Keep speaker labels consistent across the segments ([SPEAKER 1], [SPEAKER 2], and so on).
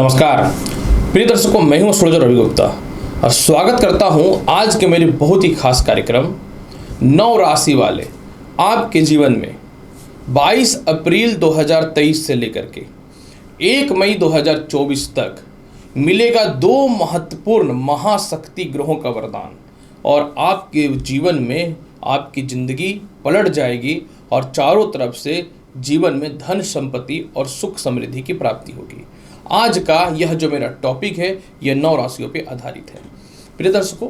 [SPEAKER 1] नमस्कार प्रिय दर्शकों, मैं हूं एस्ट्रोलॉजर रवि गुप्ता और स्वागत करता हूं आज के मेरे बहुत ही खास कार्यक्रम 9 राशि वाले आपके जीवन में 22 अप्रैल 2023 से लेकर के 1 मई 2024 तक मिलेगा 2 महत्वपूर्ण महाशक्ति ग्रहों का वरदान और आपके जीवन में आपकी जिंदगी पलट जाएगी और चारों तरफ से जीवन में धन संपत्ति और सुख समृद्धि की प्राप्ति होगी। आज का यह जो मेरा टॉपिक है यह 9 राशियों पे आधारित है। प्रिय दर्शकों,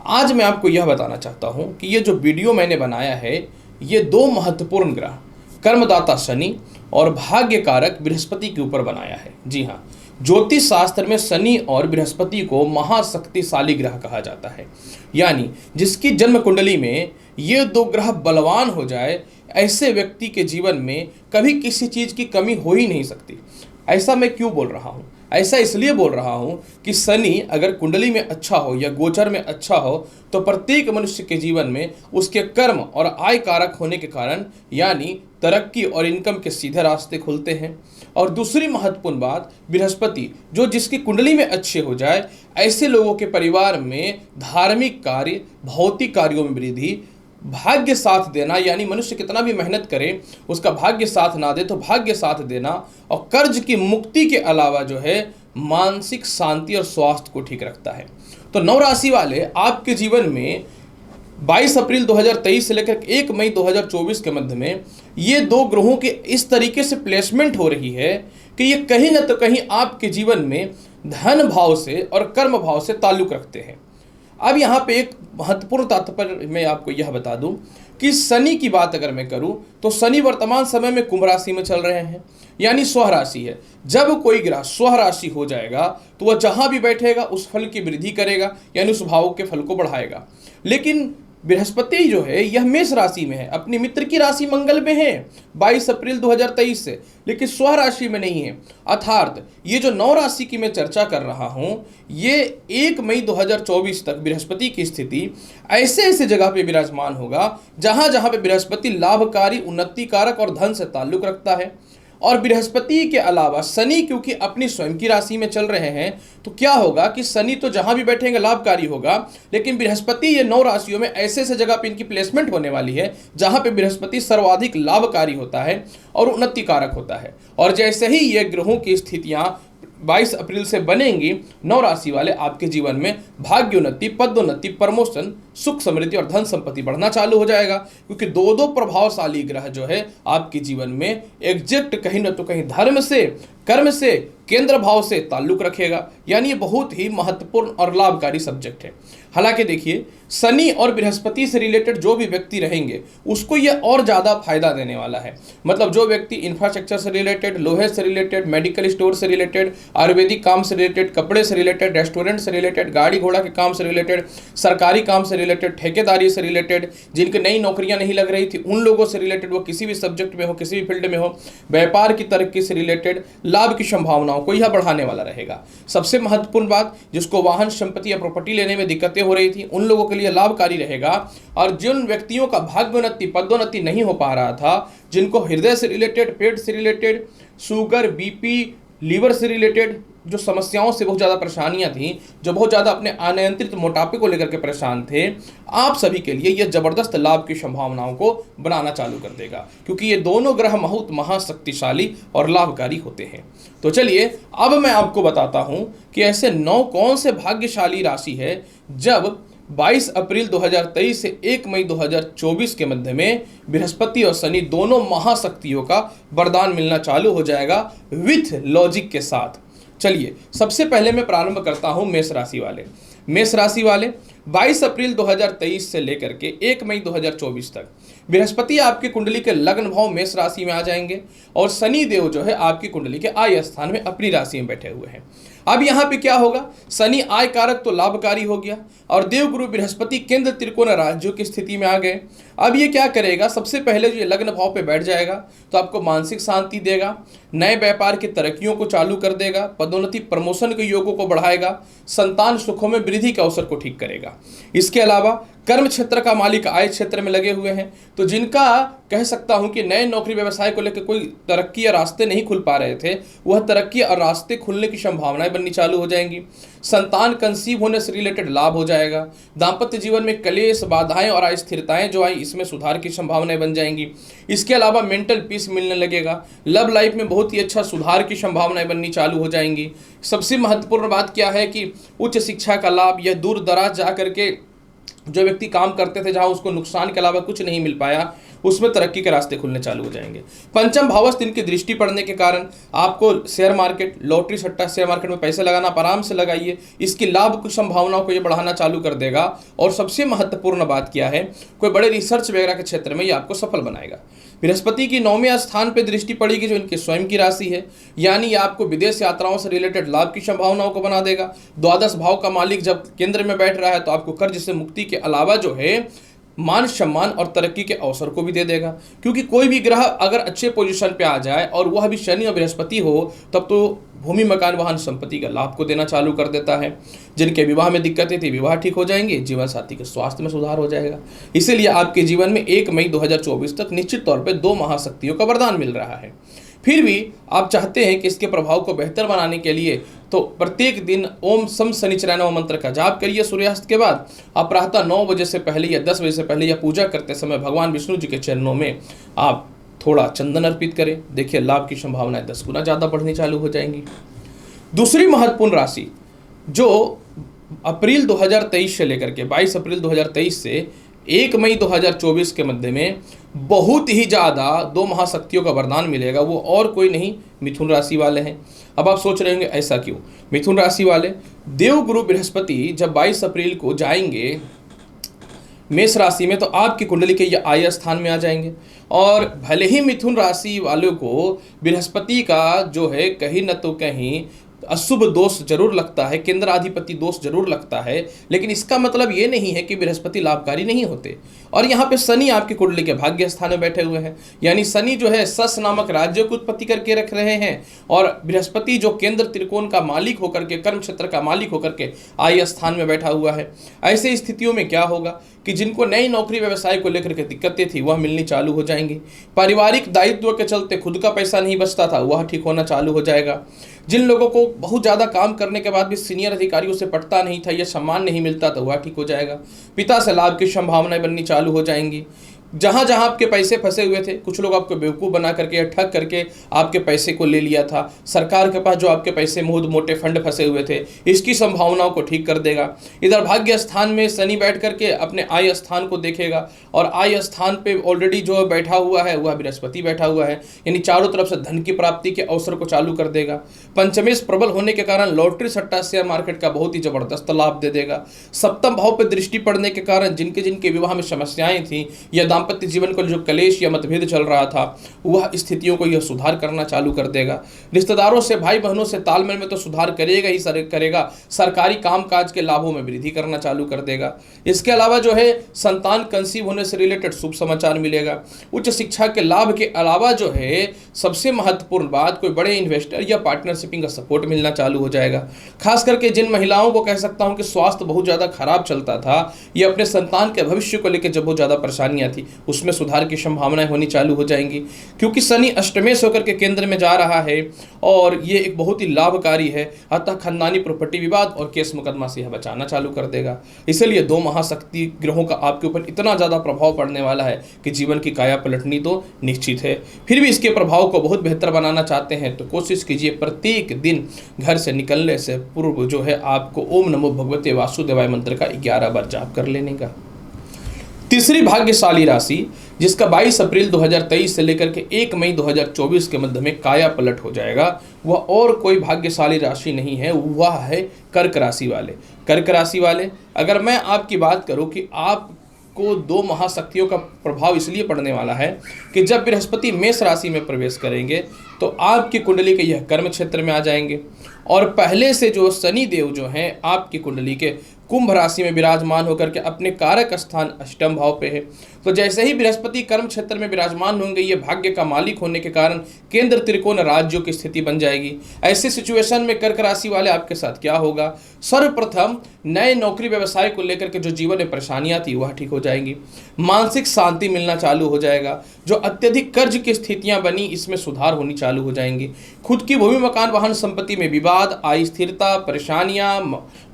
[SPEAKER 1] आज मैं आपको यह बताना चाहता हूं कि ये जो वीडियो मैंने बनाया है ये 2 महत्वपूर्ण ग्रह कर्मदाता शनि और भाग्य कारक बृहस्पति के ऊपर बनाया है। जी हाँ, ज्योतिष शास्त्र में शनि और बृहस्पति को महाशक्तिशाली ग्रह कहा जाता है, यानी जिसकी जन्म कुंडली में ये 2 ग्रह बलवान हो जाए ऐसे व्यक्ति के जीवन में कभी किसी चीज़ की कमी हो ही नहीं सकती। ऐसा मैं क्यों बोल रहा हूँ? ऐसा इसलिए बोल रहा हूँ कि शनि अगर कुंडली में अच्छा हो या गोचर में अच्छा हो तो प्रत्येक मनुष्य के जीवन में उसके कर्म और आय कारक होने के कारण यानी तरक्की और इनकम के सीधे रास्ते खुलते हैं। और दूसरी महत्वपूर्ण बात, बृहस्पति जो जिसकी कुंडली में अच्छे हो जाए ऐसे लोगों के परिवार में धार्मिक कार्य, भौतिक कार्यों में वृद्धि, भाग्य साथ देना, यानी मनुष्य कितना भी मेहनत करे उसका भाग्य साथ ना दे तो भाग्य साथ देना, और कर्ज की मुक्ति के अलावा जो है मानसिक शांति और स्वास्थ्य को ठीक रखता है। तो 9 राशि वाले आपके जीवन में 22 अप्रैल 2023 से लेकर 1 मई 2024 के मध्य में ये 2 ग्रहों के इस तरीके से प्लेसमेंट हो रही है कि ये कहीं ना तो कहीं आपके जीवन में धन भाव से और कर्म भाव से ताल्लुक रखते हैं। अब यहाँ पे एक महत्वपूर्ण तात्पर्य मैं आपको यह बता दूं कि शनि की बात अगर मैं करूं तो शनि वर्तमान समय में कुंभ राशि में चल रहे हैं, यानी स्वराशि है। जब कोई ग्रह स्वराशि हो जाएगा तो वह जहां भी बैठेगा उस फल की वृद्धि करेगा, यानी उस भाव के फल को बढ़ाएगा। लेकिन बृहस्पति जो है यह मेष राशि में है, अपनी मित्र की राशि मंगल में है 22 अप्रैल 2023 से, लेकिन स्व राशि में नहीं है। अर्थात ये जो 9 राशि की मैं चर्चा कर रहा हूं ये 1 मई 2024 तक बृहस्पति की स्थिति ऐसे ऐसे जगह पे विराजमान होगा जहां जहां पे बृहस्पति लाभकारी, उन्नति कारक और धन से ताल्लुक रखता है। और बृहस्पति के अलावा शनि क्योंकि अपनी स्वयं की राशि में चल रहे हैं तो क्या होगा कि शनि तो जहां भी बैठेंगे लाभकारी होगा, लेकिन बृहस्पति ये 9 राशियों में ऐसे ऐसे जगह पे इनकी प्लेसमेंट होने वाली है जहां पे बृहस्पति सर्वाधिक लाभकारी होता है और उन्नति कारक होता है। और जैसे ही ये ग्रहों की स्थितियां 22 अप्रैल से बनेंगी 9 राशि वाले आपके जीवन में भाग्योन्नति, पदोन्नति, प्रमोशन, सुख समृद्धि और धन संपत्ति बढ़ना चालू हो जाएगा, क्योंकि 2 प्रभावशाली ग्रह जो है आपके जीवन में एग्जैक्ट कहीं न तो कहीं धर्म से, कर्म से, केंद्र भाव से ताल्लुक रखेगा। यानी ये बहुत ही महत्वपूर्ण और लाभकारी सब्जेक्ट है। हालांकि देखिए, शनि और बृहस्पति से रिलेटेड जो भी व्यक्ति रहेंगे उसको ये और ज़्यादा फायदा देने वाला है। मतलब जो व्यक्ति इंफ्रास्ट्रक्चर से रिलेटेड, लोहे से रिलेटेड, मेडिकल स्टोर से रिलेटेड, आयुर्वेदिक काम से रिलेटेड, कपड़े से रिलेटेड, रेस्टोरेंट से रिलेटेड, गाड़ी घोड़ा के काम से रिलेटेड, सरकारी काम से रिलेटेड, ठेकेदारी से रिलेटेड, जिनके नई नौकरियां नहीं लग रही थी उन लोगों से रिलेटेड, वो किसी भी सब्जेक्ट में हो, किसी भी फील्ड में हो, व्यापार की तरक्की से रिलेटेड, लाभ की संभावनाओं को यह बढ़ाने वाला रहेगा। सबसे महत्वपूर्ण बात, जिसको वाहन, संपत्ति या प्रॉपर्टी लेने में दिक्कतें हो रही थी उन लोगों के लिए लाभकारी रहेगा। और जिन व्यक्तियों का भाग्योन्नति, पदोन्नति नहीं हो पा रहा था, जिनको हृदय से रिलेटेड, पेट से रिलेटेड, शुगर, बीपी, लीवर से रिलेटेड जो समस्याओं से बहुत ज़्यादा परेशानियां थी, जो बहुत ज़्यादा अपने अनियंत्रित मोटापे को लेकर के परेशान थे, आप सभी के लिए यह जबरदस्त लाभ की संभावनाओं को बनाना चालू कर देगा, क्योंकि ये दोनों ग्रह बहुत महाशक्तिशाली और लाभकारी होते हैं। तो चलिए अब मैं आपको बताता हूं कि ऐसे 9 कौन से भाग्यशाली राशि है जब 22 अप्रैल 2023 से 1 मई 2024 के मध्य में बृहस्पति और शनि दोनों महाशक्तियों का वरदान मिलना चालू हो जाएगा विथ लॉजिक के साथ। चलिए सबसे पहले मैं प्रारंभ करता हूं मेष राशि वाले। मेष राशि वाले 22 अप्रैल 2023 से लेकर के 1 मई 2024 तक बृहस्पति आपकी कुंडली के लग्न भाव मेष राशि में आ जाएंगे और शनि देव जो है आपकी कुंडली के आय स्थान में अपनी राशि में बैठे हुए हैं। अब यहाँ पे क्या होगा, शनि आय कारक तो लाभकारी हो गया और देवगुरु बृहस्पति केंद्र त्रिकोण राज्यों की स्थिति में आ गए। अब ये क्या करेगा, सबसे पहले जो ये लग्न भाव पे बैठ जाएगा तो आपको मानसिक शांति देगा, नए व्यापार की तरक्कियों को चालू कर देगा, पदोन्नति, प्रमोशन के योगों को बढ़ाएगा, संतान सुखों में वृद्धि के अवसर को ठीक करेगा। इसके अलावा कर्म क्षेत्र का मालिक आय क्षेत्र में लगे हुए हैं, तो जिनका कह सकता हूं कि नए नौकरी व्यवसाय को लेकर कोई तरक्की या रास्ते नहीं खुल पा रहे थे, वह तरक्की और रास्ते खुलने की संभावनाएं बननी चालू हो जाएंगी। संतान कंसीव होने से रिलेटेड लाभ हो जाएगा। दाम्पत्य जीवन में क्लेश, बाधाएं और अस्थिरताएं जो आई, इसमें सुधार की संभावनाएं बन जाएंगी। इसके अलावा मेंटल पीस मिलने लगेगा। लव लाइफ में बहुत ही अच्छा सुधार की संभावनाएं बननी चालू हो जाएंगी। सबसे महत्वपूर्ण बात क्या है कि उच्च शिक्षा का लाभ, यह दूर दराज जा करके जो व्यक्ति काम करते थे, जहां उसको नुकसान के अलावा कुछ नहीं मिल पाया, उसमें तरक्की के रास्ते खुलने चालू हो जाएंगे। पंचम भावस्थ इनकी दृष्टि पड़ने के कारण आपको शेयर मार्केट, लॉटरी सट्टा शेयर मार्केट में पैसे लगाना आप आराम से लगाइए। इसकी लाभ की संभावनाओं को ये बढ़ाना चालू कर देगा। और सबसे महत्वपूर्ण बात क्या है, कोई बड़े रिसर्च वगैरह के क्षेत्र में ये आपको सफल बनाएगा। बृहस्पति की 9वें स्थान पर दृष्टि पड़ेगी, जो इनके स्वयं की राशि है, यानी आपको विदेश यात्राओं से रिलेटेड लाभ की संभावनाओं को बना देगा। द्वादश भाव का मालिक जब केंद्र में बैठ रहा है, तो आपको कर्ज से मुक्ति के अलावा जो है मान सम्मान और तरक्की के अवसर को भी दे देगा। क्योंकि कोई भी ग्रह अगर अच्छे पोजीशन पे आ जाए और वह भी शनि और बृहस्पति हो, तब तो भूमि, मकान, वाहन, संपत्ति का लाभ को देना चालू कर देता है। जिनके विवाह में दिक्कतें थी, विवाह ठीक हो जाएंगे। जीवन साथी के स्वास्थ्य में सुधार हो जाएगा। इसीलिए आपके जीवन में 1 मई 2024 तक निश्चित तौर पर 2 महाशक्तियों का वरदान मिल रहा है। फिर भी आप चाहते हैं कि इसके प्रभाव को बेहतर बनाने के लिए तो प्रत्येक दिन ओम सम शनिचराय नमः मंत्र का जाप करिए। सूर्यास्त के बाद आप प्रातः 9 बजे से पहले या 10 बजे से पहले या पूजा करते समय भगवान विष्णु जी के चरणों में आप थोड़ा चंदन अर्पित करें। देखिए लाभ की संभावनाएं 10 गुना ज़्यादा बढ़नी चालू हो जाएंगी। दूसरी महत्वपूर्ण राशि जो अप्रैल 2023 से लेकर के 22 अप्रैल 2023 से 1 मई 2024 के मध्य में बहुत ही ज़्यादा 2 महाशक्तियों का वरदान मिलेगा, वो और कोई नहीं, मिथुन राशि वाले हैं। अब आप सोच रहे होंगे ऐसा क्यों? मिथुन राशि वाले, देवगुरु बृहस्पति जब 22 अप्रैल को जाएंगे मेष राशि में, तो आपकी कुंडली के ये आय स्थान में आ जाएंगे। और भले ही मिथुन राशि वालों को बृहस्पति का जो है कहीं न तो कहीं अशुभ दोष जरूर लगता है, केंद्राधिपति दोष जरूर लगता है, लेकिन इसका मतलब ये नहीं है कि बृहस्पति लाभकारी नहीं होते। और यहाँ पे शनि आपकी कुंडली के भाग्य स्थान में बैठे हुए हैं, यानी शनि जो है सस नामक राज्य को उत्पत्ति करके रख रहे हैं, और बृहस्पति जो केंद्र त्रिकोण का मालिक होकर के, कर्म क्षेत्र का मालिक होकर के आय स्थान में बैठा हुआ है। ऐसे स्थितियों में क्या होगा कि जिनको नई नौकरी व्यवसाय को लेकर के दिक्कतें थी, वह मिलनी चालू हो जाएंगी। पारिवारिक दायित्व के चलते खुद का पैसा नहीं बचता था, वह ठीक होना चालू हो जाएगा। जिन लोगों को बहुत ज़्यादा काम करने के बाद भी सीनियर अधिकारियों से पटता नहीं था या सम्मान नहीं मिलता था, वह ठीक हो जाएगा। पिता से लाभ की संभावनाएं बननी चालू हो जाएंगी। जहाँ जहाँ आपके पैसे फंसे हुए थे, कुछ लोग आपको बेवकूफ़ बना करके या ठग करके आपके पैसे को ले लिया था, सरकार के पास जो आपके पैसे बहुत मोटे फंड फंसे हुए थे, इसकी संभावनाओं को ठीक कर देगा। इधर भाग्य स्थान में शनि बैठ करके अपने आय स्थान को देखेगा, और आय स्थान पे ऑलरेडी जो बैठा हुआ है वह बृहस्पति बैठा हुआ है, यानी चारों तरफ से धन की प्राप्ति के अवसर को चालू कर देगा। पंचमेश प्रबल होने के कारण लॉटरी सट्टा शेयर मार्केट का बहुत ही जबरदस्त लाभ दे देगा। सप्तम भाव पर दृष्टि पड़ने के कारण जिनके जिनके विवाह में समस्याएं थी या दाम्पत्य जीवन को जो कलेश या मतभेद चल रहा था, वह स्थितियों को यह सुधार करना चालू कर देगा। रिश्तेदारों से, भाई बहनों से तालमेल में तो सुधार करेगा ही करेगा, सरकारी कामकाज के लाभों में वृद्धि करना चालू कर देगा। इसके अलावा जो है संतान कंसीव होने से रिलेटेड शुभ समाचार मिलेगा। उच्च शिक्षा के लाभ के अलावा जो है सबसे महत्वपूर्ण बात, कोई बड़े इन्वेस्टर या पार्टनरशिपिंग का सपोर्ट मिलना चालू हो जाएगा। खास करके जिन महिलाओं को कह सकता हूं कि स्वास्थ्य बहुत ज़्यादा खराब चलता था, या अपने संतान के भविष्य को लेकर जब बहुत ज़्यादा परेशानियां थी, उसमें सुधार की संभावनाएं होनी चालू हो जाएंगी। क्योंकि शनि अष्टमेश होकर के केंद्र में जा रहा है और ये एक बहुत ही लाभकारी है, अतः खानदानी प्रॉपर्टी विवाद और केस मुकदमा से यह बचाना चालू कर देगा। इसलिए 2 महाशक्ति ग्रहों का आपके ऊपर इतना ज़्यादा प्रभाव पड़ने वाला है कि जीवन की काया पलटनी तो निश्चित है। फिर भी इसके प्रभाव को बहुत बेहतर बनाना चाहते हैं तो कोशिश कीजिए प्रत्येक दिन घर से निकलने से पूर्व जो है आपको ओम नमो भगवते वासुदेवाय मंत्र का 11 बार जाप कर लेने का। तीसरी भाग्यशाली राशि जिसका 22 अप्रैल 2023 से लेकर के 1 मई 2024 के मध्य में काया पलट हो जाएगा, वह और कोई भाग्यशाली राशि नहीं है, वह है कर्क राशि वाले। कर्क राशि वाले, अगर मैं आपकी बात करूं कि आपको 2 महाशक्तियों का प्रभाव इसलिए पड़ने वाला है कि जब बृहस्पति मेष राशि में प्रवेश करेंगे तो आपकी कुंडली के यह कर्म क्षेत्र में आ जाएंगे, और पहले से जो शनि देव जो हैं आपकी कुंडली के कुंभ राशि में विराजमान होकर के अपने कारक स्थान अष्टम भाव पे है। तो जैसे ही बृहस्पति कर्म क्षेत्र में विराजमान होंगे, ये भाग्य का मालिक होने के कारण केंद्र त्रिकोण राज्यों की स्थिति बन जाएगी। ऐसे सिचुएशन में कर्क राशि वाले आपके साथ क्या होगा? सर्वप्रथम नए नौकरी व्यवसाय को लेकर के जो जीवन में परेशानियां थी वह ठीक हो जाएंगी। मानसिक शांति मिलना चालू हो जाएगा। जो अत्यधिक कर्ज की स्थितियां बनी इसमें सुधार होनी चालू हो जाएंगी। खुद की भूमि मकान वाहन संपत्ति में विवाद, अस्थिरता, परेशानियां,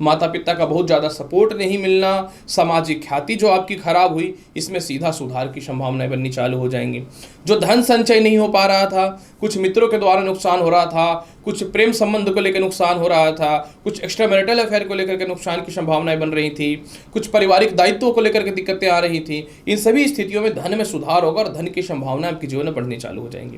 [SPEAKER 1] माता पिता का बहुत ज़्यादा सपोर्ट नहीं मिलना, सामाजिक ख्याति जो आपकी खराब हुई, इसमें सीधा सुधार की संभावनाएं बननी चालू हो जाएंगी। जो धन संचय नहीं हो पा रहा था, कुछ मित्रों के द्वारा नुकसान हो रहा था, कुछ प्रेम संबंध को लेकर नुकसान हो रहा था, कुछ एक्स्ट्रा मैरिटल अफेयर को लेकर के नुकसान की संभावनाएं बन रही थी, कुछ पारिवारिक दायित्वों को लेकर के दिक्कतें आ रही थी, इन सभी स्थितियों में धन में सुधार होगा और धन की संभावना आपके जीवन में बढ़नी चालू हो जाएंगी।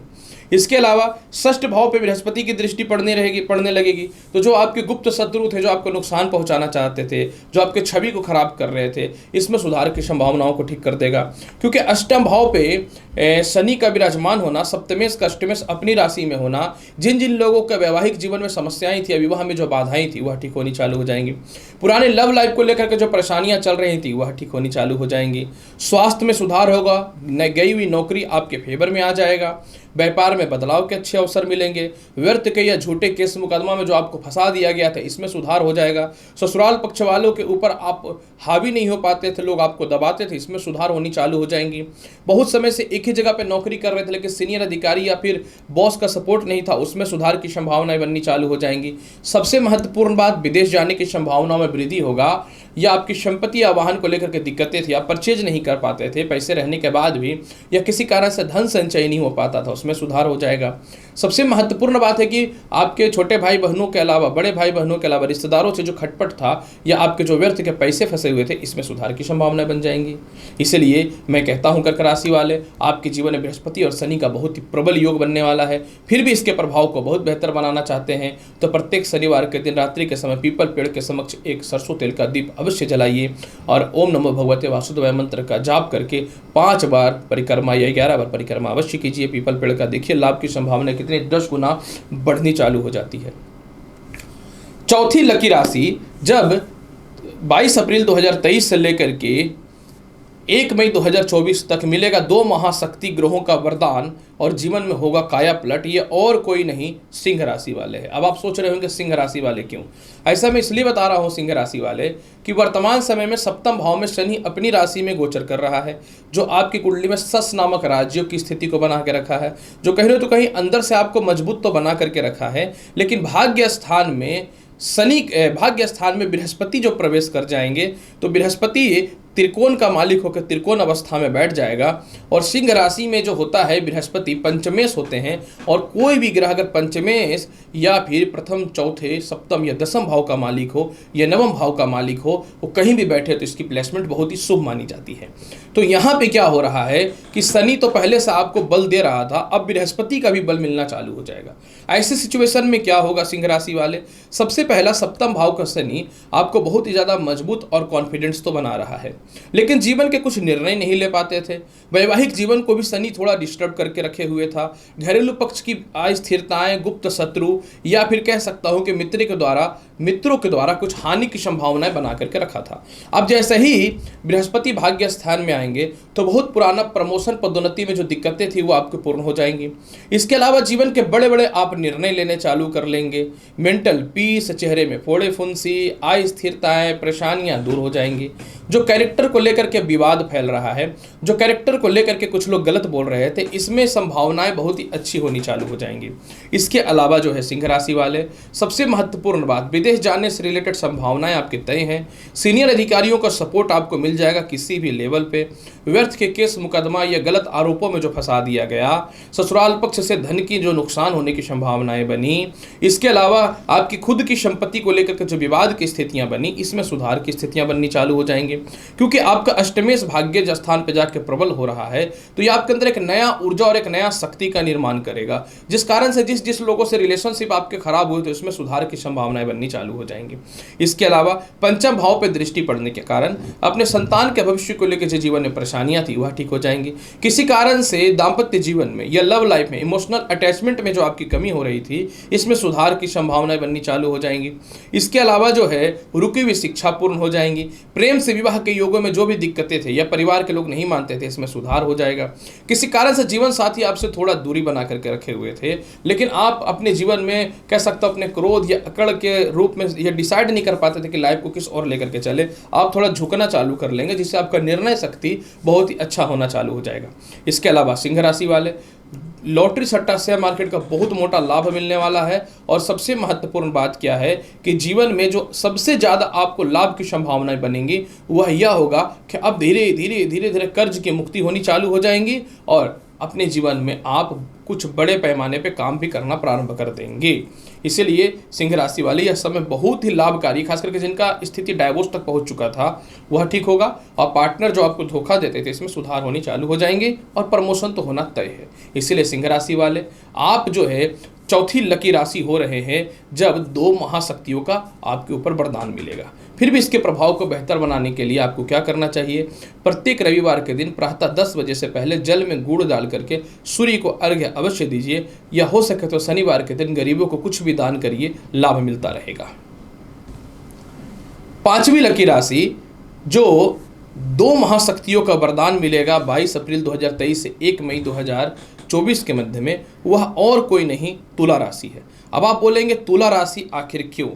[SPEAKER 1] इसके अलावा षष्ठ भाव पे बृहस्पति की दृष्टि पड़ने लगेगी, तो जो आपके गुप्त शत्रु थे, जो आपको नुकसान पहुंचाना चाहते थे, जो आपके छवि को खराब कर रहे थे, इसमें सुधार की संभावनाओं को ठीक कर देगा। क्योंकि अष्टम भाव पे शनि का विराजमान होना, सप्तमेश का अष्टमेश अपनी राशि में होना, जिन जिन लोगों का वैवाहिक जीवन में समस्याएं थी, विवाह में जो बाधाएं थी, वह ठीक होनी चालू हो जाएंगी। पुराने लव लाइफ को लेकर के जो परेशानियां चल रही थी वह ठीक होनी चालू हो जाएंगी। स्वास्थ्य में सुधार होगा, गई हुई नौकरी आपके फेवर में आ जाएगा। व्यापार में बदलाव के अच्छे अवसर मिलेंगे। व्यर्थ के या झूठे केस मुकदमा में जो आपको फंसा दिया गया था, इसमें सुधार हो जाएगा। ससुराल पक्ष वालों के ऊपर आप हावी नहीं हो पाते थे, लोग आपको दबाते थे, इसमें सुधार होनी चालू हो जाएंगी। बहुत समय से एक ही जगह पे नौकरी कर रहे थे लेकिन सीनियर अधिकारी या फिर बॉस का सपोर्ट नहीं था, उसमें सुधार की संभावनाएं बननी चालू हो जाएंगी। सबसे महत्वपूर्ण बात, विदेश जाने की संभावनाओं में वृद्धि होगा। या आपकी संपत्ति या वाहन को लेकर के दिक्कतें थी, आप परचेज नहीं कर पाते थे, पैसे रहने के बाद भी, या किसी कारण से धन संचय नहीं हो पाता था, उसमें सुधार हो जाएगा। सबसे महत्वपूर्ण बात है कि आपके छोटे भाई बहनों के अलावा, बड़े भाई बहनों के अलावा रिश्तेदारों से जो खटपट था या आपके जो व्यर्थ के पैसे फंसे हुए थे, इसमें सुधार की संभावनाएं बन जाएंगी। इसलिए मैं कहता हूं कर्क राशि वाले, आपके जीवन में बृहस्पति और शनि का बहुत ही प्रबल योग बनने वाला है। फिर भी इसके प्रभाव को बहुत बेहतर बनाना चाहते हैं तो प्रत्येक शनिवार के दिन रात्रि के समय पीपल पेड़ के समक्ष एक सरसों तेल का दीप अवश्य जलाइए और ओम नमो भगवते वासुदेवाय मंत्र का जाप करके 5 बार परिक्रमा या 11 बार परिक्रमा अवश्य कीजिए पीपल पेड़ का। देखिए लाभ की संभावना कितनी 10 गुना बढ़नी चालू हो जाती है। चौथी लकी राशि, जब 22 अप्रैल 2023 से लेकर के 1 मई 2024 तक मिलेगा 2 महाशक्ति ग्रहों का वरदान और जीवन में होगा काया पलट। ये और कोई नहीं, सिंह राशि वाले हैं। अब आप सोच रहे होंगे सिंह राशि वाले क्यों? ऐसा मैं इसलिए बता रहा हूँ सिंह राशि वाले कि वर्तमान समय में सप्तम भाव में शनि अपनी राशि में गोचर कर रहा है, जो आपकी कुंडली में सस नामक राज्यों की स्थिति को बना के रखा है, जो कहीं ना तो कहीं अंदर से आपको मजबूत तो बना करके रखा है, लेकिन भाग्य स्थान में बृहस्पति जो प्रवेश कर जाएंगे तो बृहस्पति त्रिकोण का मालिक होकर त्रिकोण अवस्था में बैठ जाएगा। और सिंह राशि में जो होता है बृहस्पति पंचमेश होते हैं, और कोई भी ग्रह अगर पंचमेश या फिर प्रथम, चौथे, सप्तम या दसम भाव का मालिक हो या नवम भाव का मालिक हो, वो कहीं भी बैठे तो इसकी प्लेसमेंट बहुत ही शुभ मानी जाती है। तो यहाँ पे क्या हो रहा है कि शनि तो पहले से आपको बल दे रहा था, अब बृहस्पति का भी बल मिलना चालू हो जाएगा। ऐसे सिचुएशन में क्या होगा सिंह राशि वाले, सबसे पहला सप्तम भाव का शनि आपको बहुत ही ज़्यादा मजबूत और कॉन्फिडेंस तो बना रहा है, लेकिन जीवन के कुछ निर्णय नहीं ले पाते थे। वैवाहिक जीवन को भी शनि थोड़ा डिस्टर्ब करके रखे हुए था। घरेलू पक्ष की अस्थिरताएं, गुप्त शत्रु या फिर कह सकता हूं कि मित्रों के द्वारा कुछ हानि की संभावनाएं बना करके रखा था। अब जैसे ही बृहस्पति भाग्य स्थान में आएंगे तो बहुत पुराना प्रमोशन पदोन्नति में जो दिक्कतें थी वो आपको पूर्ण हो जाएंगी। इसके अलावा जीवन के बड़े बड़े आप निर्णय लेने चालू कर लेंगे। मेंटल पीस, चेहरे में फोड़े फुंसी, अस्थिरताएं, परेशानियां दूर हो जाएंगी। जो कैरेक्टर को लेकर के विवाद फैल रहा है, जो कैरेक्टर को लेकर के कुछ लोग गलत बोल रहे थे, इसमें संभावनाएं बहुत ही अच्छी होनी चालू हो जाएंगी। इसके अलावा जो है सिंह राशि वाले, सबसे महत्वपूर्ण बात, विदेश जाने से रिलेटेड संभावनाएं आपके तय हैं। सीनियर अधिकारियों का सपोर्ट आपको मिल जाएगा किसी भी लेवल पे। व्यर्थ के केस मुकदमा या गलत आरोपों में जो फंसा दिया गया, ससुराल पक्ष से धन की जो नुकसान होने की संभावनाएं बनी, इसके अलावा आपकी खुद की संपत्ति को लेकर के जो विवाद की स्थितियां बनी, इसमें सुधार की स्थितियां बननी चालू हो जाएंगी। क्योंकि आपका अष्टमेश भाग्य स्थान पे जाके प्रबल हो रहा है, तो ये आपके अंदर एक नया ऊर्जा और एक नया शक्ति का निर्माण करेगा, जिस कारण से जिस लोगों से रिलेशनशिप आपके खराब हुए थे उसमें सुधार की संभावनाएं बननी चालू चालू हो जाएंगे। इसके अलावा पंचम भाव पर दृष्टि पड़ने के कारण अपने संतान के भविष्य को लेकर जो जीवन में परेशानियां थी वह ठीक हो जाएंगी। किसी कारण से दाम्पत्य जीवन में या लव लाइफ में इमोशनल अटैचमेंट में जो आपकी कमी हो रही थी, इसमें सुधार की संभावनाएं बननी चालू हो जाएंगी। इसके अलावा जो है रुकी हुई शिक्षा पूर्ण हो जाएंगी। प्रेम से विवाह के योगों में जो भी दिक्कतें थे या परिवार के लोग नहीं मानते थे, इसमें सुधार हो जाएगा। किसी कारण से जीवन साथी आपसे थोड़ा दूरी बना करके रखे हुए थे, लेकिन आप अपने जीवन में कह सकते हो अपने क्रोध या अकड़ के रूप में यह डिसाइड नहीं कर पाते थे कि लाइफ को किस और लेकर के चले। आप थोड़ा झुकना चालू कर लेंगे, जिससे आपका निर्णय शक्ति बहुत ही अच्छा होना चालू हो जाएगा। इसके अलावा सिंह राशि वाले लॉटरी सट्टा शेयर मार्केट का बहुत मोटा लाभ मिलने वाला है। और सबसे महत्वपूर्ण बात क्या है कि जीवन में जो सबसे ज़्यादा आपको लाभ की संभावनाएं बनेंगी वह यह होगा कि अब धीरे धीरे कर्ज की मुक्ति होनी चालू हो जाएंगी और अपने जीवन में आप कुछ बड़े पैमाने पे काम भी करना प्रारंभ कर देंगे। इसीलिए सिंह राशि वाले यह समय बहुत ही लाभकारी, खास करके जिनका स्थिति डाइवोर्स तक पहुंच चुका था वह ठीक होगा और पार्टनर जो आपको धोखा देते थे इसमें सुधार होनी चालू हो जाएंगे और प्रमोशन तो होना तय है। इसीलिए सिंह राशि वाले आप जो है चौथी लकी राशि हो रहे हैं जब 2 महाशक्तियों का आपके ऊपर वरदान मिलेगा। फिर भी इसके प्रभाव को बेहतर बनाने के लिए आपको क्या करना चाहिए? प्रत्येक रविवार के दिन प्रातः 10 बजे से पहले जल में गुड़ डाल करके सूर्य को अर्घ्य अवश्य दीजिए, या हो सके तो शनिवार के दिन गरीबों को कुछ भी दान करिए, लाभ मिलता रहेगा। 5वीं लकी राशि जो 2 महाशक्तियों का वरदान मिलेगा 22 अप्रैल 2023 से 1 मई 2024 के मध्य में, वह और कोई नहीं तुला राशि है। अब आप बोलेंगे तुला राशि आखिर क्यों?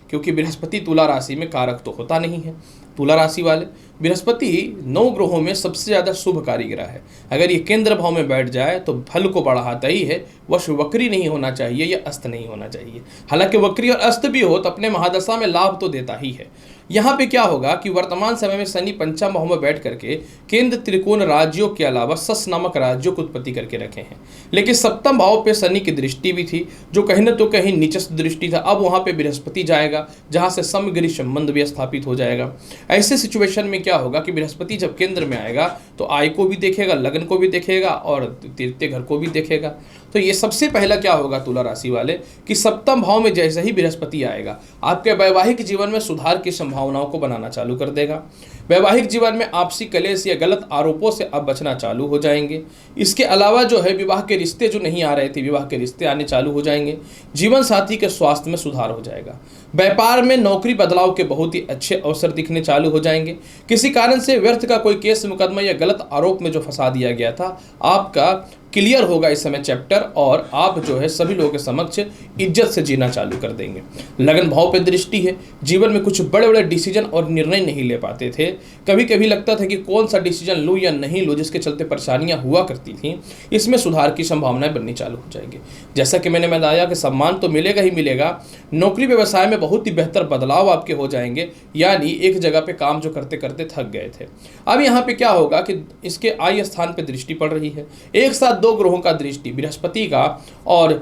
[SPEAKER 1] क्योंकि बृहस्पति तुला राशि में कारक तो होता नहीं है। तुला राशि वाले बृहस्पति 9 ग्रहों में सबसे ज़्यादा शुभकारी ग्रह है। अगर ये केंद्र भाव में बैठ जाए तो फल को बढ़ाता ही है, वह वक्री नहीं होना चाहिए या अस्त नहीं होना चाहिए। हालांकि वक्री और अस्त भी हो तो अपने महादशा में लाभ तो देता ही है। यहाँ पे क्या होगा कि वर्तमान समय में शनि पंचम भाव में बैठ करके केंद्र त्रिकोण राज्यों के अलावा सस नामक राज्यों को उत्पत्ति करके रखे हैं, लेकिन सप्तम भाव पे शनि की दृष्टि भी थी जो कहीं न तो कहीं नीचस्थ दृष्टि था। अब वहाँ पे बृहस्पति जाएगा जहाँ से समग्री संबंध भी स्थापित हो जाएगा। ऐसे सिचुएशन में क्या होगा कि बृहस्पति जब केंद्र में आएगा तो आय को भी देखेगा, लगन को भी देखेगा और तृतीय घर को भी देखेगा। तो ये सबसे पहला क्या होगा तुला राशि वाले कि सप्तम भाव में जैसे ही बृहस्पति आएगा आपके वैवाहिक जीवन में सुधार की संभावनाओं को बनाना चालू कर देगा। वैवाहिक जीवन में आपसी कलेश या गलत आरोपों से अब बचना चालू हो जाएंगे। इसके अलावा जो है विवाह के रिश्ते जो नहीं आ रहे थे, विवाह के रिश्ते आने चालू हो जाएंगे। जीवन साथी के स्वास्थ्य में सुधार हो जाएगा। व्यापार में नौकरी बदलाव के बहुत ही अच्छे अवसर दिखने चालू हो जाएंगे। किसी कारण से व्यर्थ का कोई केस मुकदमा या गलत आरोप में जो फंसा दिया गया था आपका क्लियर होगा इस समय चैप्टर, और आप जो है सभी लोगों के समक्ष इज्जत से जीना चालू कर देंगे। लगन भाव पे दृष्टि है। जीवन में कुछ बड़े बड़े डिसीजन और निर्णय नहीं ले पाते थे। कभी कभी लगता था कि कौन सा डिसीजन लूँ या नहीं लूँ, जिसके चलते परेशानियां हुआ करती थी। इसमें सुधार की संभावनाएं बननी चालू हो जाएंगी। जैसा कि मैंने बताया कि सम्मान तो मिलेगा ही मिलेगा, नौकरी व्यवसाय में बहुत ही बेहतर बदलाव आपके हो जाएंगे, यानी एक जगह पे काम जो करते करते थक गए थे। अब यहाँ पे क्या होगा कि इसके आय स्थान पे दृष्टि पड़ रही है। एक साथ 2 ग्रहों का दृष्टि, बृहस्पति का और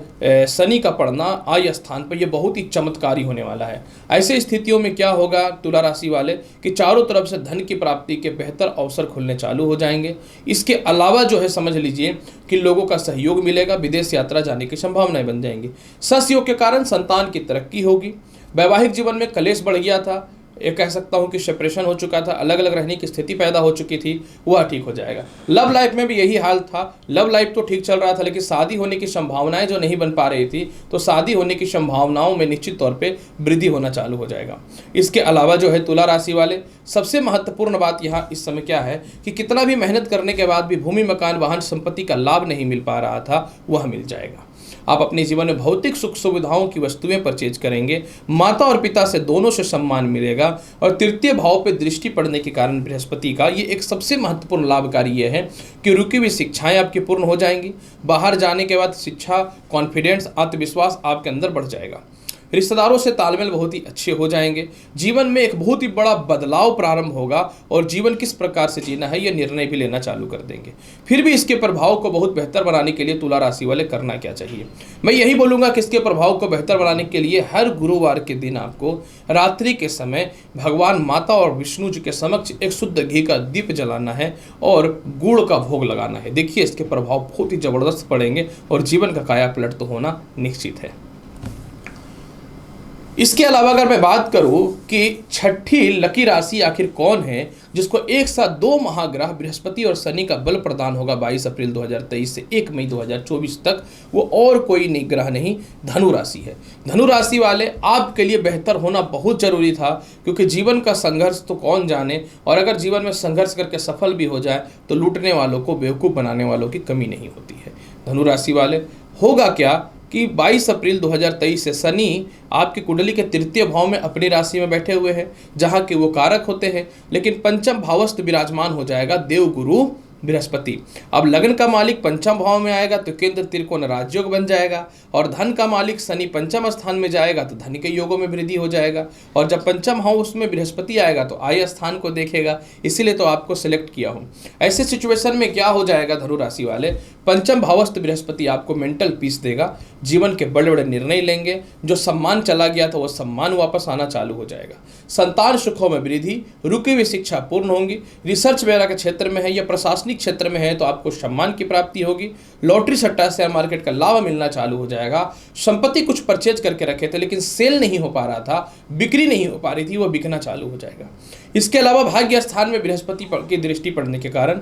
[SPEAKER 1] शनि का पड़ना आय स्थान पर, यह बहुत ही चमत्कारी होने वाला है। ऐसे स्थितियों में क्या होगा तुला राशि वाले कि चारों तरफ से धन की प्राप्ति के बेहतर अवसर खुलने चालू हो जाएंगे। इसके अलावा जो है समझ लीजिए कि लोगों का सहयोग मिलेगा, विदेश यात्रा जाने की संभावनाएं बन जाएंगी। सस योग के कारण संतान की तरक्की होगी। वैवाहिक जीवन में कलेश बढ़ गया था, ये कह सकता हूँ कि सेपरेशन हो चुका था, अलग अलग रहने की स्थिति पैदा हो चुकी थी, वह ठीक हो जाएगा। लव लाइफ में भी यही हाल था। लव लाइफ तो ठीक चल रहा था, लेकिन शादी होने की संभावनाएं जो नहीं बन पा रही थी, तो शादी होने की संभावनाओं में निश्चित तौर पे वृद्धि होना चालू हो जाएगा। इसके अलावा जो है तुला राशि वाले सबसे महत्वपूर्ण बात यहाँ इस समय क्या है कि कितना भी मेहनत करने के बाद भी भूमि, मकान, वाहन, संपत्ति का लाभ नहीं मिल पा रहा था, वह मिल जाएगा। आप अपने जीवन में भौतिक सुख सुविधाओं की वस्तुएं परचेज करेंगे। माता और पिता से दोनों से सम्मान मिलेगा। और तृतीय भाव पे दृष्टि पड़ने के कारण बृहस्पति का ये एक सबसे महत्वपूर्ण लाभकारी ये है कि रुकी हुई शिक्षाएं आपकी पूर्ण हो जाएंगी। बाहर जाने के बाद शिक्षा, कॉन्फिडेंस, आत्मविश्वास आपके अंदर बढ़ जाएगा। रिश्तेदारों से तालमेल बहुत ही अच्छे हो जाएंगे। जीवन में एक बहुत ही बड़ा बदलाव प्रारंभ होगा और जीवन किस प्रकार से जीना है यह निर्णय भी लेना चालू कर देंगे। फिर भी इसके प्रभाव को बहुत बेहतर बनाने के लिए तुला राशि वाले करना क्या चाहिए? मैं यही बोलूँगा कि इसके प्रभाव को बेहतर बनाने के लिए हर गुरुवार के दिन आपको रात्रि के समय भगवान माता और विष्णु जी के समक्ष एक शुद्ध घी का दीप जलाना है और गुड़ का भोग लगाना है। देखिए इसके प्रभाव बहुत ही जबरदस्त पड़ेंगे और जीवन का काया पलट तो होना निश्चित है। इसके अलावा अगर मैं बात करूं कि छठी लकी राशि आखिर कौन है जिसको एक साथ दो महाग्रह बृहस्पति और शनि का बल प्रदान होगा 22 अप्रैल 2023 से 1 मई 2024 तक, वो और कोई ग्रह नहीं, धनु राशि है। धनु राशि वाले आपके लिए बेहतर होना बहुत जरूरी था, क्योंकि जीवन का संघर्ष तो कौन जाने, और अगर जीवन में संघर्ष करके सफल भी हो जाए तो लूटने वालों को बेवकूफ़ बनाने वालों की कमी नहीं होती है। धनु राशि वाले, होगा क्या कि 22 अप्रैल 2023 से शनि आपकी कुंडली के तृतीय भाव में अपनी राशि में बैठे हुए हैं, जहां के वो कारक होते हैं, लेकिन पंचम भावस्थ विराजमान हो जाएगा देवगुरु बृहस्पति। अब लग्न का मालिक पंचम भाव में आएगा तो केंद्र त्रिकोण राजयोग बन जाएगा, और धन का मालिक शनि पंचम स्थान में जाएगा तो धन के योगों में वृद्धि हो जाएगा, और जब पंचम हाउस में बृहस्पति आएगा तो आय स्थान को देखेगा, इसीलिए तो आपको सिलेक्ट किया हूँ। ऐसे सिचुएशन में क्या हो जाएगा धनु राशि वाले, पंचम भावस्थ बृहस्पति आपको मेंटल पीस देगा, जीवन के बड़े बड़े निर्णय लेंगे, जो सम्मान चला गया था वो सम्मान वापस आना चालू हो जाएगा, संतान सुखों में वृद्धि, रुकी हुई शिक्षा पूर्ण होंगी, रिसर्च वगैरह के क्षेत्र में है या प्रशासनिक क्षेत्र में है तो आपको सम्मान की प्राप्ति होगी, लॉटरी सट्टा शेयर मार्केट का लाभ मिलना चालू हो जाएगा, संपत्ति कुछ परचेज करके रखे थे लेकिन सेल नहीं हो पा रहा था, बिक्री नहीं हो पा रही थी, वो बिकना चालू हो जाएगा। इसके अलावा भाग्य स्थान में बृहस्पति की दृष्टि पड़ने के कारण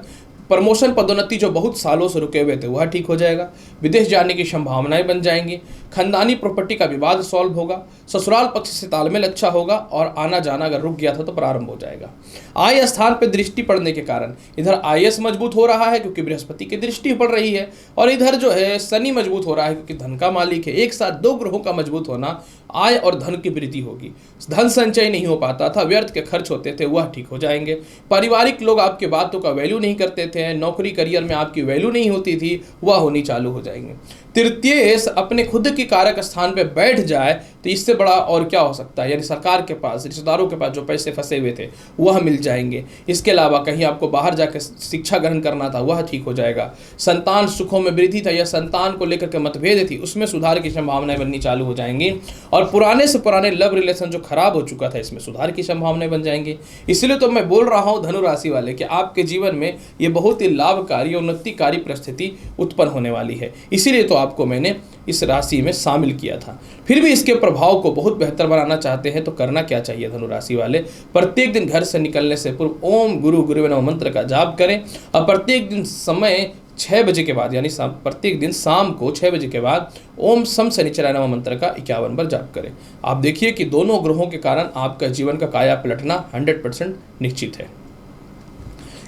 [SPEAKER 1] प्रमोशन पदोन्नति जो बहुत सालों से रुके हुए थे वह ठीक हो जाएगा, विदेश जाने की संभावनाएं बन जाएंगी, खानदानी प्रॉपर्टी का विवाद सॉल्व होगा, ससुराल पक्ष से तालमेल अच्छा होगा, और आना जाना अगर रुक गया था तो प्रारंभ हो जाएगा। आय स्थान पर दृष्टि पड़ने के कारण इधर आयस मजबूत हो रहा है क्योंकि बृहस्पति की दृष्टि पड़ रही है, और इधर जो है शनि मजबूत हो रहा है क्योंकि धन का मालिक है। एक साथ दो ग्रहों का मजबूत होना, आय और धन की वृद्धि होगी। धन संचय नहीं हो पाता था, व्यर्थ के खर्च होते थे, वह ठीक हो जाएंगे। पारिवारिक लोग आपके बातों का वैल्यू नहीं करते थे, नौकरी करियर में आपकी वैल्यू नहीं होती थी, वह होनी चालू हो जाएंगे। तृतीय अपने खुद की कारक स्थान पे बैठ जाए तो इससे बड़ा और क्या हो सकता है, यानी सरकार के पास, रिश्तेदारों के पास जो पैसे फंसे हुए थे वह मिल जाएंगे। इसके अलावा कहीं आपको बाहर जाकर शिक्षा ग्रहण करना था वह ठीक हो जाएगा। संतान सुखों में वृद्धि था या संतान को लेकर के मतभेद थी, उसमें सुधार की संभावनाएं बननी चालू हो जाएंगी, और पुराने से पुराने लव रिलेशन जो खराब हो चुका था इसमें सुधार की संभावनाएं बन जाएंगी। इसलिए तो मैं बोल रहा हूँ धनु राशि वाले कि आपके जीवन में ये बहुत ही लाभकारी उन्नतिकारी परिस्थिति उत्पन्न होने वाली है, इसीलिए तो आपको मैंने इस राशि में शामिल किया था। फिर भी इसके प्रभाव को बहुत बेहतर बनाना चाहते हैं तो करना क्या चाहिए धनु राशि वाले, प्रत्येक दिन घर से निकलने से पूर्व ओम गुरु गुरुवे नमः मंत्र का जाप करें, और प्रत्येक दिन समय 6 बजे के बाद, यानी प्रत्येक दिन शाम को 6 बजे के बाद ओम सम शनिचराय नमः मंत्र का 51 बार जाप करें। आप देखिए कि दोनों ग्रहों के कारण आपका जीवन का काया पलटना 100% निश्चित है।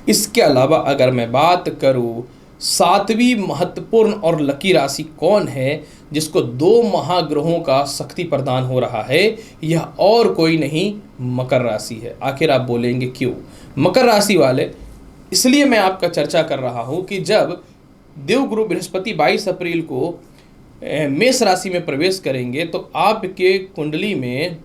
[SPEAKER 1] इसके अलावा अगर मैं बात करूं 7वीं महत्वपूर्ण और लकी राशि कौन है जिसको 2 महाग्रहों का शक्ति प्रदान हो रहा है, यह और कोई नहीं मकर राशि है। आखिर आप बोलेंगे क्यों? मकर राशि वाले, इसलिए मैं आपका चर्चा कर रहा हूं कि जब देवगुरु बृहस्पति 22 अप्रैल को मेष राशि में प्रवेश करेंगे तो आपके कुंडली में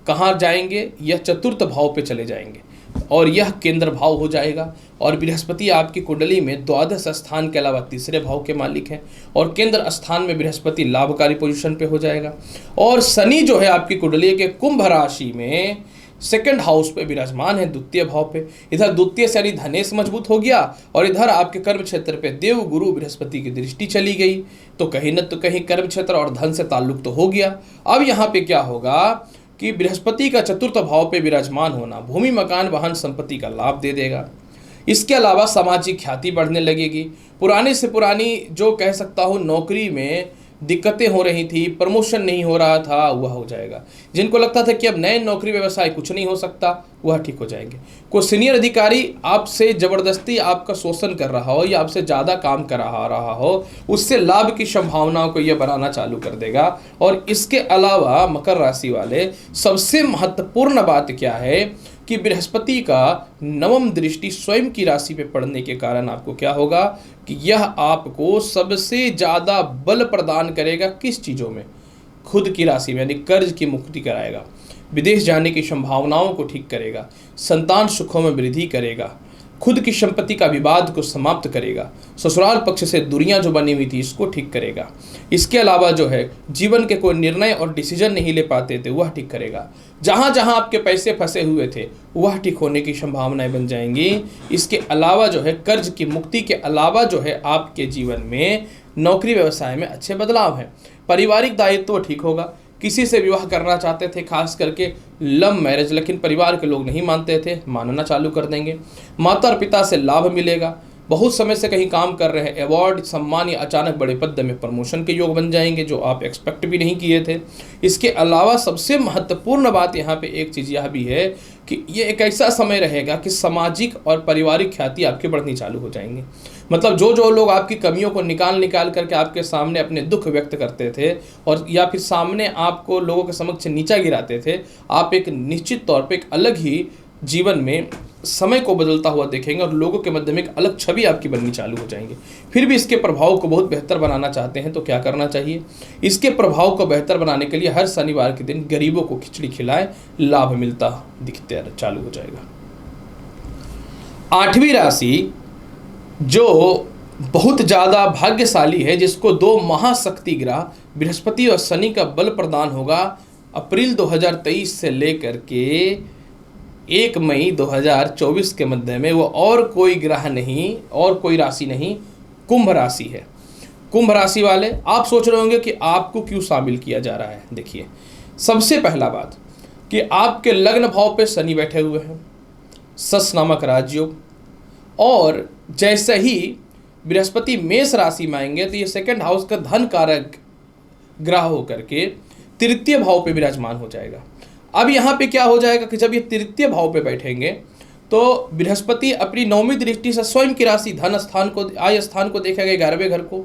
[SPEAKER 1] कहाँ जाएंगे, यह चतुर्थ भाव पे चले जाएंगे और यह केंद्र भाव हो जाएगा, और बृहस्पति आपकी कुंडली में द्वादश स्थान के अलावा तीसरे भाव के मालिक हैं, और केंद्र स्थान में बृहस्पति लाभकारी पोजीशन पे हो जाएगा, और शनि जो है आपकी कुंडली के कुंभ राशि में सेकंड हाउस पे विराजमान है, द्वितीय भाव पे। इधर द्वितीय से यानी धनेश मजबूत हो गया, और इधर आपके कर्म क्षेत्र पे देव गुरु बृहस्पति की दृष्टि चली गई, तो कहीं न तो कहीं कर्म क्षेत्र और धन से ताल्लुक तो हो गया। अब यहाँ पे क्या होगा कि बृहस्पति का चतुर्थ भाव पे विराजमान होना भूमि मकान वाहन संपत्ति का लाभ दे देगा। इसके अलावा सामाजिक ख्याति बढ़ने लगेगी, पुरानी से पुरानी जो कह सकता हूँ नौकरी में दिक्कतें हो रही थी, प्रमोशन नहीं हो रहा था, वह हो जाएगा। जिनको लगता था कि अब नए नौकरी व्यवसाय कुछ नहीं हो सकता, वह ठीक हो जाएंगे। कोई सीनियर अधिकारी आपसे ज़बरदस्ती आपका शोषण कर रहा हो या आपसे ज़्यादा काम करा रहा हो, उससे लाभ की संभावनाओं को यह बनाना चालू कर देगा। और इसके अलावा मकर राशि वाले, सबसे महत्वपूर्ण बात क्या है कि बृहस्पति का नवम दृष्टि स्वयं की राशि पे पड़ने के कारण आपको क्या होगा कि यह आपको सबसे ज़्यादा बल प्रदान करेगा। किस चीज़ों में? खुद की राशि में, यानी कर्ज की मुक्ति कराएगा, विदेश जाने की संभावनाओं को ठीक करेगा, संतान सुखों में वृद्धि करेगा, खुद की संपत्ति का विवाद को समाप्त करेगा, ससुराल पक्ष से दूरियां जो बनी हुई थी इसको ठीक करेगा। इसके अलावा जो है जीवन के कोई निर्णय और डिसीजन नहीं ले पाते थे वह ठीक करेगा। जहां जहां आपके पैसे फंसे हुए थे वह ठीक होने की संभावनाएं बन जाएंगी। इसके अलावा जो है कर्ज की मुक्ति के अलावा जो है आपके जीवन में नौकरी व्यवसाय में अच्छे बदलाव हैं, पारिवारिक दायित्व ठीक होगा, किसी से विवाह करना चाहते थे, खास करके लव मैरिज, लेकिन परिवार के लोग नहीं मानते थे, मानना चालू कर देंगे। माता और पिता से लाभ मिलेगा। बहुत समय से कहीं काम कर रहे हैं, अवार्ड, सम्मान या अचानक बड़े पद में प्रमोशन के योग बन जाएंगे जो आप एक्सपेक्ट भी नहीं किए थे। इसके अलावा सबसे महत्वपूर्ण बात यहाँ पे एक चीज़ यह भी है कि ये एक ऐसा समय रहेगा कि सामाजिक और पारिवारिक ख्याति आपकी बढ़नी चालू हो जाएंगी। मतलब जो जो लोग आपकी कमियों को निकाल निकाल करके आपके सामने अपने दुख व्यक्त करते थे और या फिर सामने आपको लोगों के समक्ष नीचा गिराते थे, आप एक निश्चित तौर पे एक अलग ही जीवन में समय को बदलता हुआ देखेंगे और लोगों के मध्य में एक अलग छवि आपकी बननी चालू हो जाएंगी। फिर भी इसके प्रभाव को बहुत बेहतर बनाना चाहते हैं तो क्या करना चाहिए? इसके प्रभाव को बेहतर बनाने के लिए हर शनिवार के दिन गरीबों को खिचड़ी खिलाएं, लाभ मिलता दिखते चालू हो जाएगा। 8वीं राशि जो बहुत ज़्यादा भाग्यशाली है, जिसको 2 महाशक्ति ग्रह बृहस्पति और शनि का बल प्रदान होगा अप्रैल 2023 से लेकर के 1 मई 2024 के मध्य में, वो और कोई ग्रह नहीं और कोई राशि नहीं, कुंभ राशि है। कुंभ राशि वाले, आप सोच रहे होंगे कि आपको क्यों शामिल किया जा रहा है। देखिए, सबसे पहला बात कि आपके लग्न भाव पे शनि बैठे हुए हैं, सस नामक राजयोग, और जैसे ही बृहस्पति मेष राशि में आएंगे तो ये सेकंड हाउस का धन कारक ग्रह होकर के तृतीय भाव पे विराजमान हो जाएगा। अब यहाँ पे क्या हो जाएगा कि जब ये तृतीय भाव पे बैठेंगे तो बृहस्पति अपनी 9वीं दृष्टि से स्वयं की राशि धन स्थान को, आय स्थान को देखेगा, 11वें घर को,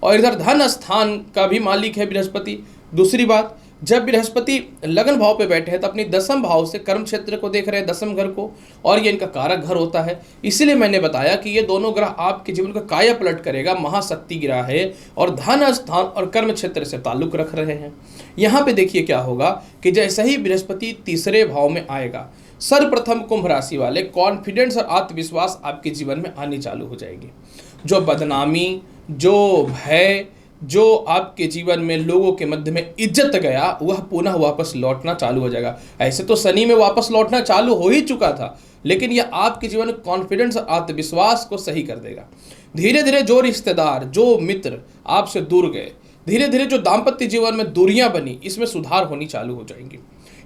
[SPEAKER 1] और इधर धन स्थान का भी मालिक है बृहस्पति। दूसरी बात, जब बृहस्पति लगन भाव पे बैठे हैं तो अपनी 10वें भाव से कर्म क्षेत्र को देख रहे हैं, 10वें घर को, और ये इनका कारक घर होता है। इसीलिए मैंने बताया कि ये दोनों ग्रह आपके जीवन का काया पलट करेगा, महाशक्ति ग्रह है और धन स्थान और कर्म क्षेत्र से ताल्लुक रख रहे हैं। यहाँ पे देखिए क्या होगा कि जैसे ही बृहस्पति तीसरे भाव में आएगा, सर्वप्रथम कुंभ राशि वाले कॉन्फिडेंस और आत्मविश्वास आपके जीवन में आनी चालू हो जाएगी। जो बदनामी, जो भय, जो आपके जीवन में लोगों के मध्य में इज्जत गया, वह पुनः वापस लौटना चालू हो जाएगा। ऐसे तो शनि में वापस लौटना चालू हो ही चुका था, लेकिन यह आपके जीवन में कॉन्फिडेंस और आत्मविश्वास को सही कर देगा। धीरे धीरे जो रिश्तेदार, जो मित्र आपसे दूर गए, धीरे धीरे जो दाम्पत्य जीवन में दूरियां बनी, इसमें सुधार होनी चालू हो जाएंगी।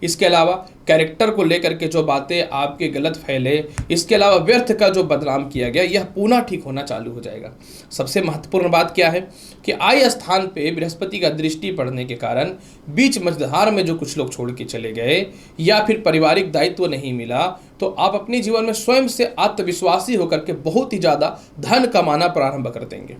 [SPEAKER 1] इसके अलावा कैरेक्टर को लेकर के जो बातें आपके गलत फैले, इसके अलावा व्यर्थ का जो बदनाम किया गया, यह पुनः ठीक होना चालू हो जाएगा। सबसे महत्वपूर्ण बात क्या है कि आय स्थान पे बृहस्पति का दृष्टि पड़ने के कारण बीच मझधार में जो कुछ लोग छोड़ के चले गए या फिर पारिवारिक दायित्व नहीं मिला, तो आप अपने जीवन में स्वयं से आत्मविश्वासी होकर के बहुत ही ज़्यादा धन कमाना प्रारंभ कर देंगे।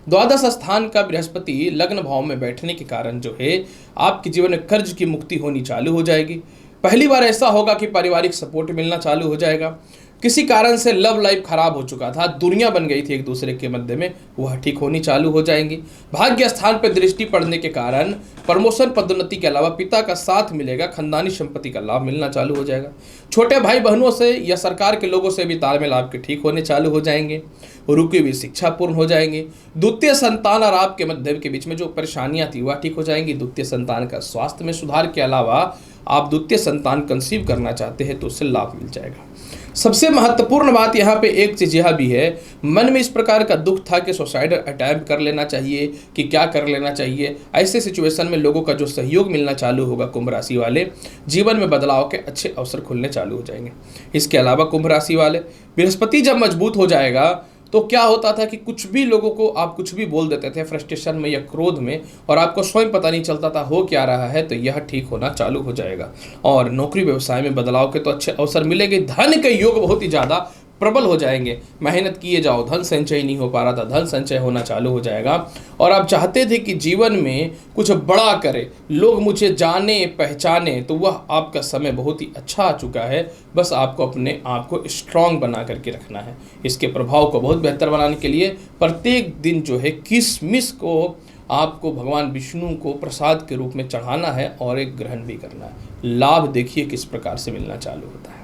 [SPEAKER 1] द्वादश स्थान का बृहस्पति लग्न भाव में बैठने के कारण जो है आपके जीवन में कर्ज की मुक्ति होनी चालू हो जाएगी। पहली बार ऐसा होगा कि पारिवारिक सपोर्ट मिलना चालू हो जाएगा। किसी कारण से लव लाइफ खराब हो चुका था, दुनिया बन गई थी एक दूसरे के मध्य में, वह ठीक होनी चालू हो जाएंगी। भाग्य स्थान पर दृष्टि पड़ने के कारण प्रमोशन, पदोन्नति के अलावा पिता का साथ मिलेगा, खानदानी संपत्ति का लाभ मिलना चालू हो जाएगा। छोटे भाई बहनों से या सरकार के लोगों से भी तालमेल आपके ठीक होने चालू हो जाएंगे। रुकी हुई शिक्षा पूर्ण हो जाएंगी। द्वितीय संतान और आपके मध्य के बीच में जो परेशानियां थी वह ठीक हो जाएंगी। द्वितीय संतान का स्वास्थ्य में सुधार के अलावा आप द्वितीय संतान कंसीव करना चाहते हैं तो उससे लाभ मिल जाएगा। सबसे महत्वपूर्ण बात यहाँ पे एक चीज़ यह भी है, मन में इस प्रकार का दुख था कि सुसाइड अटेम्प्ट कर लेना चाहिए कि क्या कर लेना चाहिए। ऐसे सिचुएशन में लोगों का जो सहयोग मिलना चालू होगा, कुंभ राशि वाले जीवन में बदलाव के अच्छे अवसर खुलने चालू हो जाएंगे। इसके अलावा कुंभ राशि वाले, बृहस्पति जब मजबूत हो जाएगा तो क्या होता था कि कुछ भी लोगों को आप कुछ भी बोल देते थे फ्रस्ट्रेशन में या क्रोध में, और आपको स्वयं पता नहीं चलता था हो क्या रहा है, तो यह ठीक होना चालू हो जाएगा। और नौकरी व्यवसाय में बदलाव के तो अच्छे अवसर मिलेंगे। धन के योग बहुत ही ज़्यादा प्रबल हो जाएंगे। मेहनत किए जाओ, धन संचय नहीं हो पा रहा था, धन संचय होना चालू हो जाएगा। और आप चाहते थे कि जीवन में कुछ बड़ा करे, लोग मुझे जाने पहचाने, तो वह आपका समय बहुत ही अच्छा आ चुका है। बस आपको अपने आप को स्ट्रांग बना करके रखना है। इसके प्रभाव को बहुत बेहतर बनाने के लिए प्रत्येक दिन जो है किशमिश को आपको भगवान विष्णु को प्रसाद के रूप में चढ़ाना है और एक ग्रहण भी करना है। लाभ देखिए किस प्रकार से मिलना चालू होता है।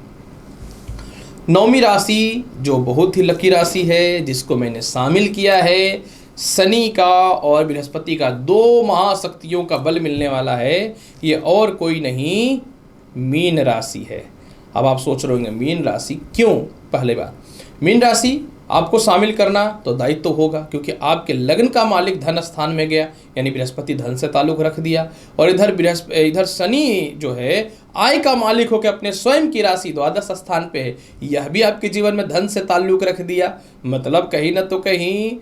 [SPEAKER 1] 9वीं राशि जो बहुत ही लकी राशि है, जिसको मैंने शामिल किया है, शनि का और बृहस्पति का 2 महाशक्तियों का बल मिलने वाला है। ये और कोई नहीं, मीन राशि है। अब आप सोच रहे होंगे मीन राशि क्यों? पहले बात, मीन राशि आपको शामिल करना तो दायित्व तो होगा, क्योंकि आपके लग्न का मालिक धन स्थान में गया, यानी बृहस्पति धन से ताल्लुक रख दिया। और इधर शनि जो है आय का मालिक होकर अपने स्वयं की राशि द्वादश स्थान पे है, यह भी आपके जीवन में धन से ताल्लुक रख दिया। मतलब कहीं ना तो कहीं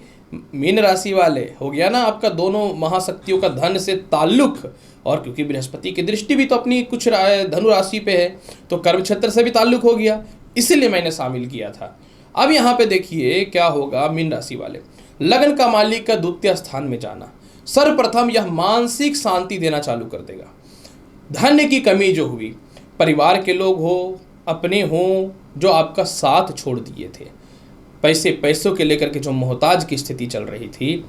[SPEAKER 1] मीन राशि वाले हो गया ना आपका दोनों महाशक्तियों का धन से ताल्लुक। और क्योंकि बृहस्पति की दृष्टि भी तो अपनी कुछ धनु राशि पे है, तो कर्म क्षेत्र से भी ताल्लुक हो गया, इसीलिए मैंने शामिल किया था। अब यहाँ पे देखिए क्या होगा। मीन राशि वाले लग्न का मालिक का द्वितीय स्थान में जाना, सर्वप्रथम यह मानसिक शांति देना चालू कर देगा। धन की कमी जो हुई, परिवार के लोग हो, अपने हो, जो आपका साथ छोड़ दिए थे, पैसों के लेकर के जो मोहताज की स्थिति चल रही थी,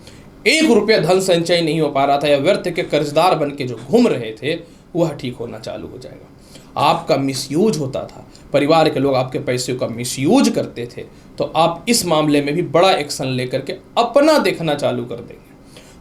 [SPEAKER 1] 1 रुपया धन संचय नहीं हो पा रहा था या व्यर्थ के कर्जदार बन के जो घूम रहे थे, वह ठीक होना चालू हो जाएगा। आपका मिसयूज होता था, परिवार के लोग आपके पैसे का मिसयूज करते थे, तो आप इस मामले में भी बड़ा एक्शन लेकर के अपना देखना चालू कर देंगे।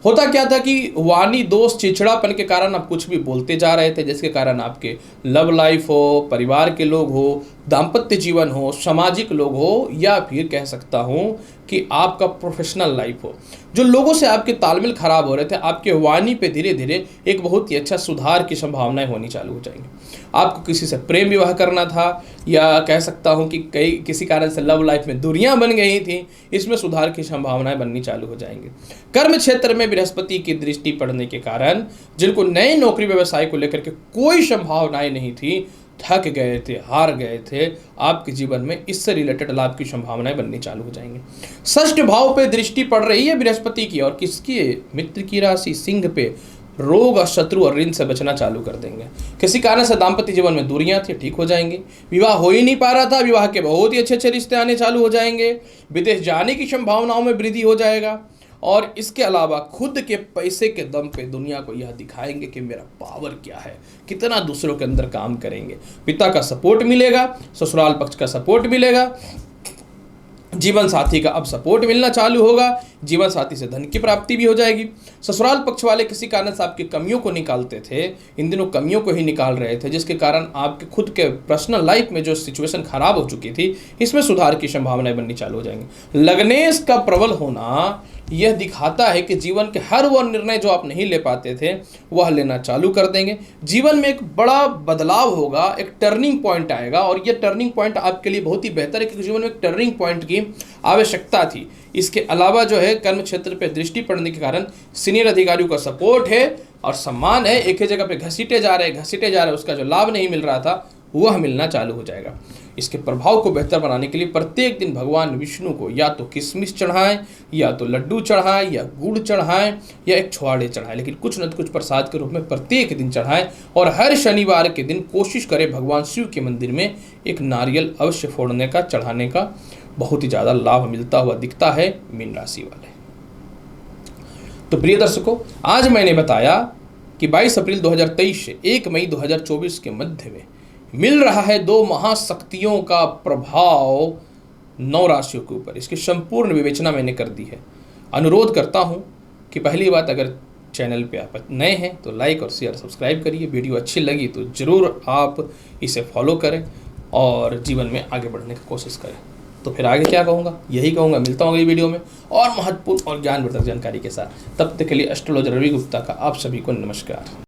[SPEAKER 1] होता क्या था कि वाणी दोष चिड़चिड़ापन के कारण आप कुछ भी बोलते जा रहे थे, जिसके कारण आपके लव लाइफ हो, परिवार के लोग हो, दाम्पत्य जीवन हो, सामाजिक लोग हो, या फिर कह सकता हूँ कि आपका प्रोफेशनल लाइफ हो, जो लोगों से आपके तालमेल खराब हो रहे थे, आपके वाणी पे धीरे धीरे एक बहुत ही अच्छा सुधार की संभावनाएं होनी चालू हो जाएंगी। आपको किसी से प्रेम विवाह करना था, या कह सकता हूँ कि किसी कारण से लव लाइफ में दूरियां बन गई थी, इसमें सुधार की संभावनाएं बननी चालू हो जाएंगी। कर्म क्षेत्र में बृहस्पति की दृष्टि पड़ने के कारण जिनको नए नौकरी व्यवसाय को लेकर के कोई संभावनाएं नहीं थी, थक गए थे, हार गए थे, आपके जीवन में इससे रिलेटेड लाभ की संभावनाएं बननी चालू हो जाएंगी। षष्ठ भाव पे दृष्टि पड़ रही है बृहस्पति की, और किसकी? मित्र की राशि सिंह पे। रोग और शत्रु और ऋण से बचना चालू कर देंगे। किसी कारण से दाम्पत्य जीवन में दूरियां थी, ठीक हो जाएंगी। विवाह हो ही नहीं पा रहा था, विवाह के बहुत ही अच्छे अच्छे रिश्ते आने चालू हो जाएंगे। विदेश जाने की संभावनाओं में वृद्धि हो जाएगा। और इसके अलावा खुद के पैसे के दम पे दुनिया को यह दिखाएंगे कि मेरा पावर क्या है, कितना दूसरों के अंदर काम करेंगे। पिता का सपोर्ट मिलेगा, ससुराल पक्ष का सपोर्ट मिलेगा, जीवन साथी का अब सपोर्ट मिलना चालू होगा, जीवन साथी से धन की प्राप्ति भी हो जाएगी। ससुराल पक्ष वाले किसी कारण से आपकी कमियों को निकालते थे, इन दिनों कमियों को ही निकाल रहे थे, जिसके कारण आपके खुद के पर्सनल लाइफ में जो सिचुएशन खराब हो चुकी थी, इसमें सुधार की संभावनाएं बननी चालू हो जाएंगी। लग्नेश का प्रबल होना यह दिखाता है कि जीवन के हर वह निर्णय जो आप नहीं ले पाते थे, वह लेना चालू कर देंगे। जीवन में एक बड़ा बदलाव होगा, एक टर्निंग पॉइंट आएगा, और यह टर्निंग पॉइंट आपके लिए बहुत ही बेहतर है, क्योंकि जीवन में एक टर्निंग पॉइंट की आवश्यकता थी। इसके अलावा जो है कर्म क्षेत्र पे दृष्टि पड़ने के कारण सीनियर अधिकारियों का सपोर्ट है और सम्मान है। एक ही जगह पे घसीटे जा रहे, उसका जो लाभ नहीं मिल रहा था, वह मिलना चालू हो जाएगा। इसके प्रभाव को बेहतर बनाने के लिए प्रत्येक दिन भगवान विष्णु को या तो किशमिश चढ़ाएं, या तो लड्डू चढ़ाएं, या गुड़ चढ़ाएं, या एक छुआड़े चढ़ाएं, लेकिन कुछ न कुछ प्रसाद के रूप में प्रत्येक दिन चढ़ाएं। और हर शनिवार के दिन कोशिश करें भगवान शिव के मंदिर में एक नारियल अवश्य फोड़ने का, चढ़ाने का। बहुत ही ज़्यादा लाभ मिलता हुआ दिखता है मीन राशि वाले। तो प्रिय दर्शकों, आज मैंने बताया कि 22 अप्रैल 2023 से 1 मई 2024 के मध्य में मिल रहा है 2 महाशक्तियों का प्रभाव 9 राशियों के ऊपर। इसकी संपूर्ण विवेचना मैंने कर दी है। अनुरोध करता हूं कि पहली बात, अगर चैनल पे आप नए हैं तो लाइक और शेयर सब्सक्राइब करिए। वीडियो अच्छी लगी तो ज़रूर आप इसे फॉलो करें और जीवन में आगे बढ़ने की कोशिश करें। तो फिर आगे क्या कहूँगा, यही कहूँगा, मिलता हूँ अगली वीडियो में और महत्वपूर्ण और ज्ञानवर्धक जानकारी के साथ। तब तक के लिए एस्ट्रोलॉजर रवि गुप्ता का आप सभी को नमस्कार।